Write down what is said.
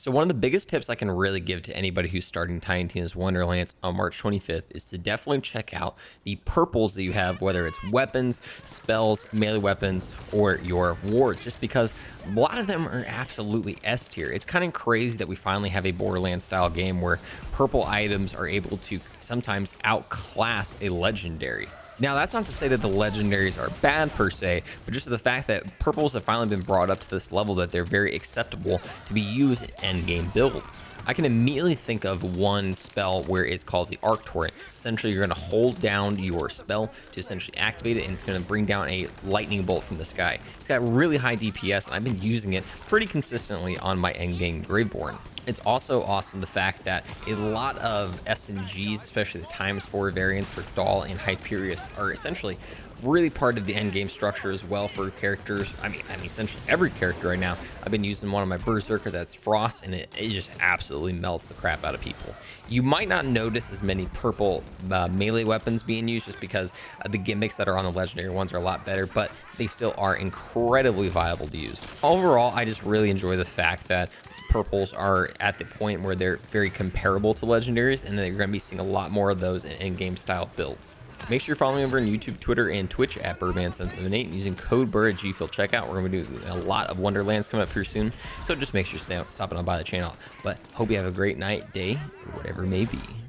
So one of the biggest tips I can really give to anybody who's starting Tiny Tina's Wonderlands on March 25th is to definitely check out the purples that you have, whether it's weapons, spells, melee weapons, or your wards, just because a lot of them are absolutely S tier. It's kind of crazy that we finally have a Borderlands style game where purple items are able to sometimes outclass a legendary. Now, that's not to say that the legendaries are bad per se, but just the fact that purples have finally been brought up to this level that they're very acceptable to be used in endgame builds. I can immediately think of one spell where it's called the Arc Torrent. Essentially, you're going to hold down your spell to essentially activate it, and it's going to bring down a lightning bolt from the sky. It's got really high DPS, and I've been using it pretty consistently on my endgame Graveborn. It's also awesome the fact that a lot of SMGs, especially the ×4 variants for Dahl and Hyperius, are essentially really part of the endgame structure as well for characters. I mean, essentially every character right now. I've been using one of my Berserker that's Frost, and it just absolutely melts the crap out of people. You might not notice as many purple melee weapons being used just because the gimmicks that are on the legendary ones are a lot better, but they still are incredibly viable to use. Overall, I just really enjoy the fact that purples are at the point where they're very comparable to legendaries, and that you're going to be seeing a lot more of those in in-game style builds. Make sure you're following me over on YouTube, Twitter, and Twitch at Byrdman778 using code BYRD at GFIELD checkout. We're going to be doing a lot of Wonderlands coming up here soon, so just make sure you're stopping on by the channel. But hope you have a great night, day, or whatever it may be.